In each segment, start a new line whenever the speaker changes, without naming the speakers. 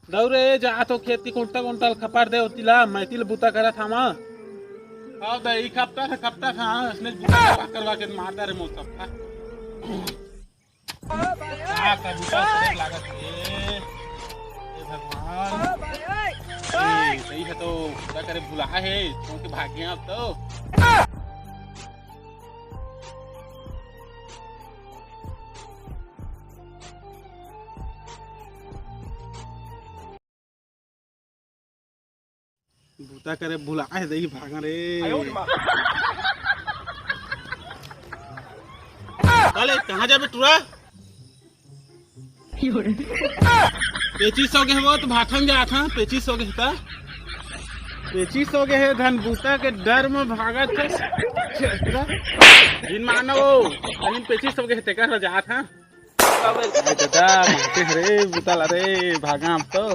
दौरे जा तो खेत की कुंटल कुंटल खपार दे होतीला मैतिल बुता करा था मां अब दई खपता था इसने बुता करवा के मारता रे मोल सब था का बुता करे लागत है ए भगवान सही है तो क्या करे भुला है क्योंकि भाग गया अब तो बूता करे भुला है दही भागा रे अरे कहाँ जाबे टुरा पेचीस हो गए वो तो भाठन जा था पेचीस हो गए था पेचीस हो गए है धन बूता के डर में भागा थे जिन मानो कहीं पेचीस हो गए थे कर जा था दादा मारते रे बूता ला रे भागा अब तो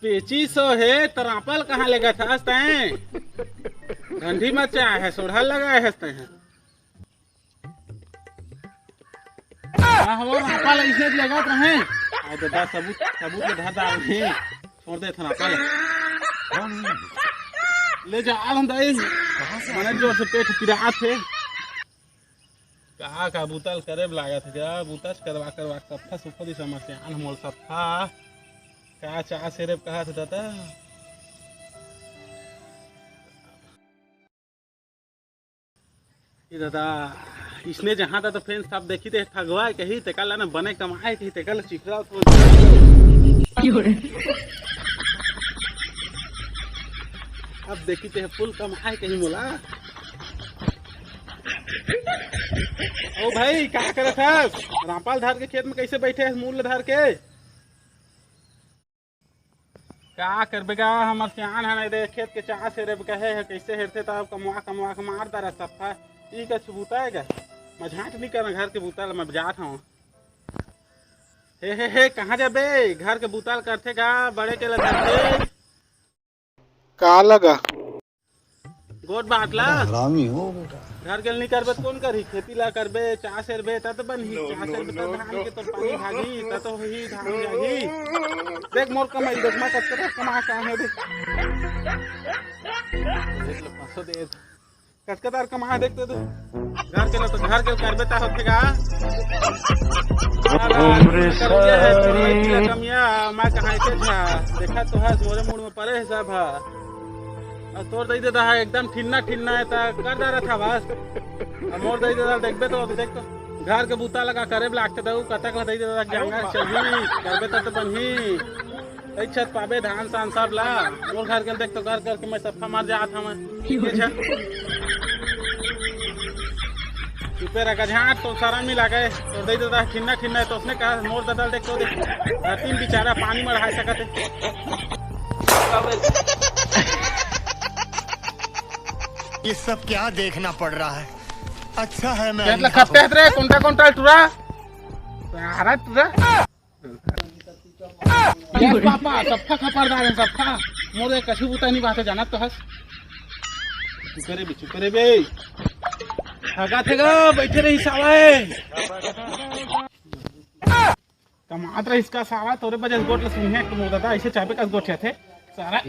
पेचीस है तरापल कहाँ लेगा था तैं ठंडी मचा है सोढ़ा लगाए है तैं रापल ऐसे लगा रहे दादा सबूत के धर डाल छोड़ दे थरापल ले जा हम दई मैंने जोर से पेट पिरा थे कहा का बुतल करे लागा था जा बुतच करवा सफा सुफा दी समस्या अनमोल सफा क्या चाह से रेप कहा था दादा ये दादा इसने जहाँ था तो फ्रेंड्स साहब देखी थे ठगवाए कही ते कल ना बने कमाए कही ते कल चिकरा तो अब देखी थे फुल कमाए कहीं बोला ओ भाई क्या करे था रामपाल धार के खेत में कैसे बैठे हैं मूल धार के क्या करबेगा हमारे सियान है नहीं खेत के चाह से रेब कहे है कैसे हेरते तब कमवा के मार दरा सफा ठीक है सबूता है मैं झाँट नहीं करना घर के बूताल मैं जाता हूँ हे कहाँ जाबे घर के बूताल करते का बड़े के लगे का लगा गोट बाटला हरामी हो बेटा घर के नहीं करबे कौन करी खेती ला करबे चाह से रेबे तब बनही चाह से रेबे तब धान के तो पानी भागी तब तो ही धान जागी देख मोर कमाई देख मैं कत्ता कमा का है देख लो पासो दे कत्ता कमा देखते तू घर के तो घर के करबे ता होतेगा कमिया मैं कहां से था देखा तो है मोरे मूड में परे सब है तोड़ दई देता है एकदम ठिन्ना है ता कर दे रहा था बस मोर दई देता देखबे तो देख तो घर के बूता लगा करे लागते दऊ कतक ला दई देता जंगा चली करबे तो बनही छत पाबे धान सान सब ला मोर घर के देख तो घर करके मैं सफा मार जा था मैं चुपे रखा झाट तो सारा मिला गए तो दई देता ठिन्ना है तो उसने कहा मोर दादा देख तो देख धरती में बेचारा पानी में रहा सकते
ये सब क्या देखना पड़ रहा है अच्छा है मैं
खपते रे कुंटा टुरा अरे टुरा ये पापा सफा खपरदार है सफा मोरे कछु बुता नहीं बात जाना तो हस चुप करे बे ठगा थे गा बैठे रही सावा कमात रही इसका सावा तोरे बजे गोट ल सुन है मोर दादा ऐसे चाबे का गोठिया थे सारा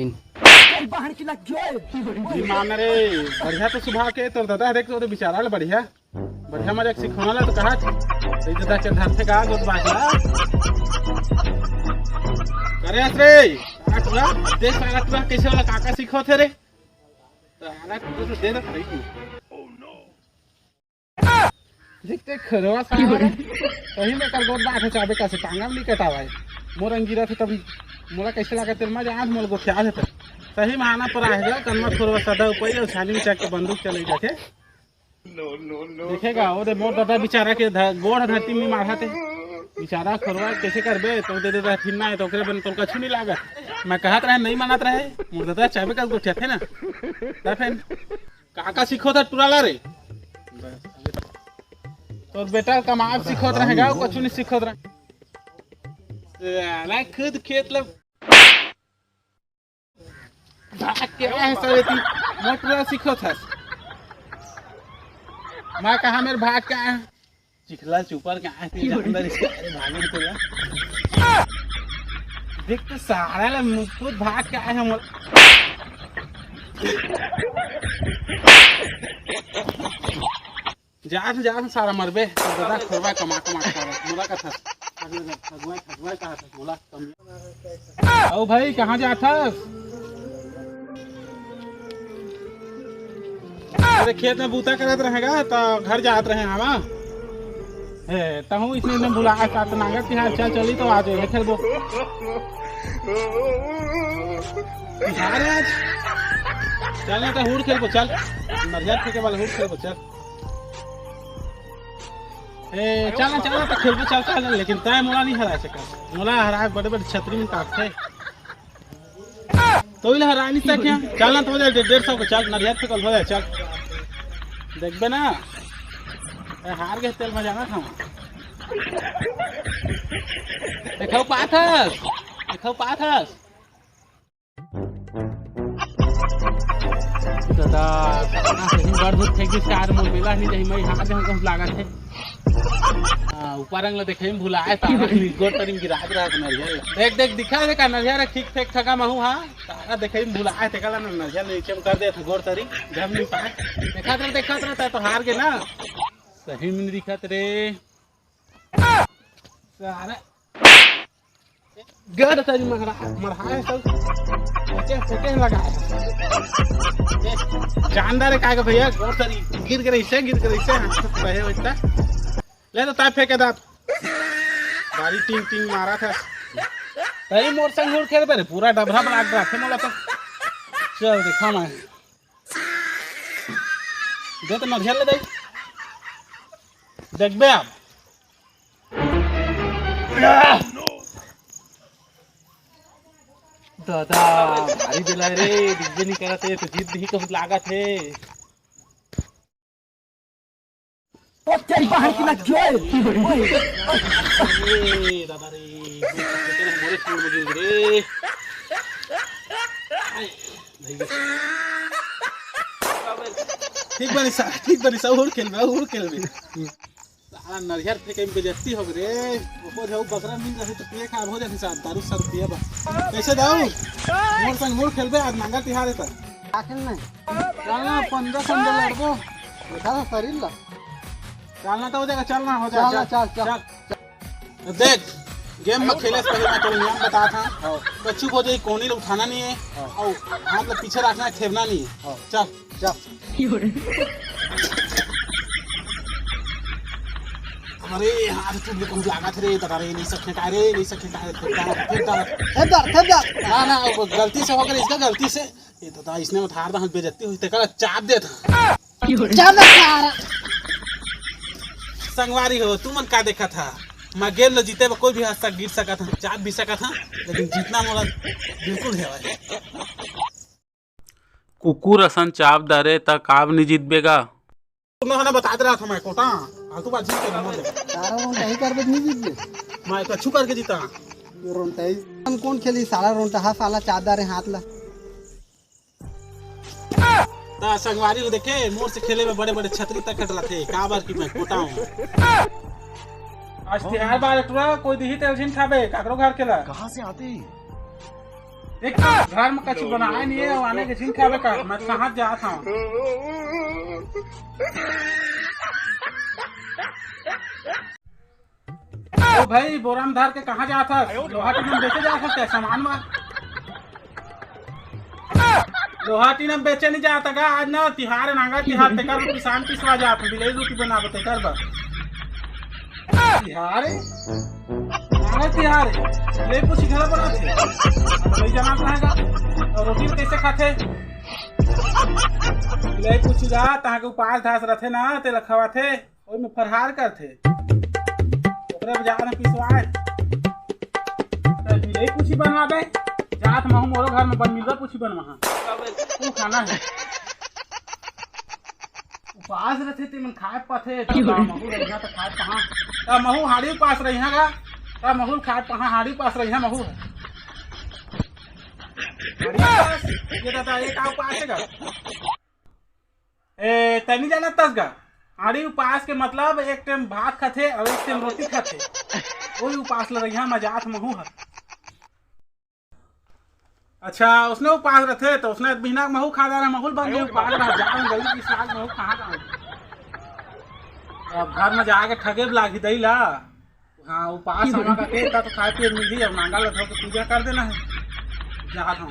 बाहर की लग गए मान रे बढ़िया तो सुबह के तो दादा देख तो बेचारा बढ़िया मजा सिखोना ला तो कहा दादा के धान से कहा गोट बाटला करे रे टुरा देख सारा टुरा कैसे वाला काका सीखो थे रे सारा तो दे दे खरीद देखते खरवा सारा कहीं में कर गोट बात है चाबे का से टांगा में कटावा मोर अंगीरा थे तब मोला कैसे लगा तेरे में आज मोल गोठिया है सही महाना पर आएगा कन्मा थोड़ा सदा ऊपर छानी में के बंदूक चले जाके देखेगा वो मोर दादा बेचारा के गोड़ धरती में मारा थे बेचारा खरवा कैसे करबे तो दे देता ठिन्ना है तो ओकरे बन तो कछु नहीं लागा मैं कहत रहे नहीं मानत रहे मोर दादा चाबे का गोठिया थे ना फिर काका सीखो था टुराला रे तो बेटा कमाब सीखोत रहेगा कछु नहीं सीखोत रहे खुद खेत लब क्या है सवेती मोटरा सीखो था मैं कहा मेरे भाग का चिखला चुपर का अंदर इसके भागने तो देख तो सारा ला मुकुट भाग के आए हम जा सारा मरबे दादा खोरवा कमा मोला का था ठगवाई कहा था मोला ओ भाई कहाँ जाता अरे खेत में बूता करत रहेगा तो घर जात रहे हम तहु इसने एकदम बुलाया साथ नांगर तिहार चल चली तो आज खेलबो तिहार आज चल ना तो हुड़ खेलबो चल नरिया फेंके वाला हुड़ खेलबो चल चल ना तो खेलबो चल लेकिन तय मोला नहीं हरा सका मोला हरा बड़े बड़े छतरी में काटते तो इला हरा नहीं सके चल ना तो हो जाए 150 को चल नरिया फेंकल हो जाए चल देखबे ना हार गए तेल में जाना था देखो पाथस दादा सही बार बहुत फेंक दिस कार मोल मिला नहीं जही मैं हार में कम लागत है ऊपर रंग देखे में भुलाए तारा गोट तरीम गिरा रहा नरिया देख दिखा दे का नरिया ठीक ठीक ठगा महू हां तारा देखे में भुलाए ते कला नरिया नीचे में कर दे गोट तरी जम नहीं पाए देखा रहा तो हार गए ना सही में दिखत रे सारा गड़ तरी मरहाए सब फोटे लगा जानदार का भैया गोर तरी गिर कर ऐसे रहे होता ले तो ताप फेंके दात गाड़ी टिंग मारा था तरी मोर संग मोर खेल पे पूरा डबरा बना रहा थे मोला तो चल देखा मैं दे तो नरिया ले दे देखबे आप दादा भारी दिलाए रे दिग्गे नहीं करते तो जीत नहीं कब लागत है
बाहर की लग
दादा रे मोरे फूल में गिर रे ठीक बनी सा और खेल नरियर फेंके में बेइज्जती हो रे वो जो बकरा मिल रही तो पिए खा हो जाती साथ दारू सर पिए बा कैसे दाऊ मोर संग मोर खेलबे आज नांगा तिहार है त
आखिर नहीं
चलना 15 लड़को
देखा शरीर ला
चलना तो हो जाएगा चलना हो जाएगा चल देख गेम में खेले से पहले मैं तो नियम बता था बच्चू को जो कोनी लोग उठाना नहीं है और हाथ में पीछे रखना है खेलना नहीं है चल अरे हाथ टूट कौन लागत रे दादा रे नहीं सके का ना वो गलती से हो गई इसका गलती से ये दादा इसने उठार दा बेइज्जती हुई तेरा चाप दे था संगवारी हो तू मन का देखा था मैं गेम न जीते कोई भी हद तक गिर सका था चाप भी सका था लेकिन जीतना मोला बिल्कुल है कुकुर असन चाप डारे तक काब नहीं जीतबेगा उन्होंने बता दे रहा था मैं कोटा तू बात जीत के मोल
सारा रोंटा ही करबे नहीं जीत
मैं कछु करके जीता
रोंटा ही हम कौन खेली सारा रोंटा हा साला चादर है हाथ ला
ता संगवारी को देखे मोर से खेले में बड़े बड़े छतरी तक कट रहे का बार की मैं कोटा हूं आज तिहार बार टुरा कोई दिही तेलझिन खाबे काकरो घर केला
कहाँ से आते
एक घर में कछु बनाए नहीं है और आने के झिन खाबे का मैं कहां जा था ओ भाई बोराम धार के कहां जा था लोहा टीनम बेचे जा सकते सामान में लोहा टीनम बेचे नहीं जाता का आज ना तिहार नांगा तिहार ते कर किसान पिसवा जात बिलेज रोटी बना बते कर बा तिहार नांगा तिहार ले कुछ घर बना थे अब नहीं जाना रहेगा और रोटी कैसे खाते ले कुछ जा ता के उपास धास रथे ना ते लखवा थे ओई में फरहार करथे ओकरे बाजार में पिसवाए त बिले कुछ बनाबे जात महू मोरो घर में बन मिलबा कुछ बनवा तू खाना है उपास रथे ते मन खाए पाथे त महू रहिया त खाए कहां त महू हाड़ी पास रहिया गा त महू खाए कहां हाड़ी पास रहिया महू ये दादा एक आव पास है ए तनी जाना तस गा हाड़ी उपास के मतलब एक टाइम भात खाते और एक टाइम रोटी खाते वही उपास ल रहिया मजात महू है अच्छा उसने वो पास रहे तो उसने बिना महू खा रहा महूल बन गया पास रहा जान गली की साग महू कहाँ का अब घर में जाके ठगे लागी दई ला हाँ वो पास हमारा का केता तो खाए पिए मिली अब नांगा लगा के पूजा कर देना है जा रहा हूँ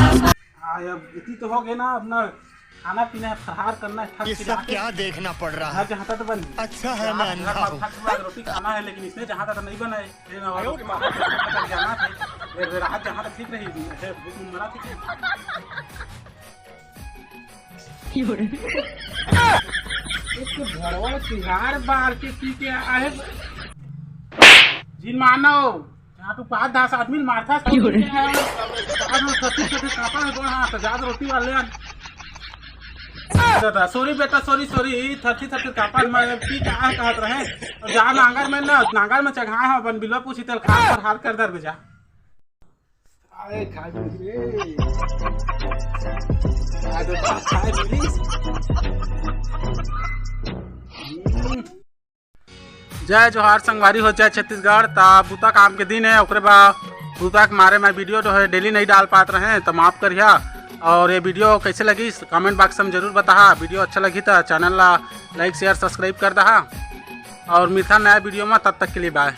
इतनी तो हो गए ना अब ना खाना पीना फरार करना है
ये सब क्या देखना पड़ रहा है।
जहाँ तक बन
अच्छा है मैं अंधा हूँ।
रोटी खाना है लेकिन इसने जहाँ तक नहीं बनाए जाना था रात जहाँ तक ठीक रही मरा भरवा तिहार बार के पी के आए जिन मानो यहाँ तो 5-10 आदमी मारता रोटी वाले सॉरी बेटा सॉरी थर्टी कापा में पी कहाँ कहत रहे जा नांगर में ना नांगर में चढ़ाए हैं अपन बिलवा पूछी तल खा पर हार कर दर बेजा अरे खा जय जोहार संगवारी हो जाए छत्तीसगढ़ ता बूता काम के दिन है ओकरे बाद बूता के मारे मैं वीडियो जो है डेली नहीं डाल पाते रहे तो माफ़ करिए और ये वीडियो कैसे लगी कमेंट बॉक्स में जरूर बता वीडियो अच्छा लगी तो चैनल ला लाइक शेयर सब्सक्राइब कर दहा और मिलता नया वीडियो में तब तक के लिए बाय।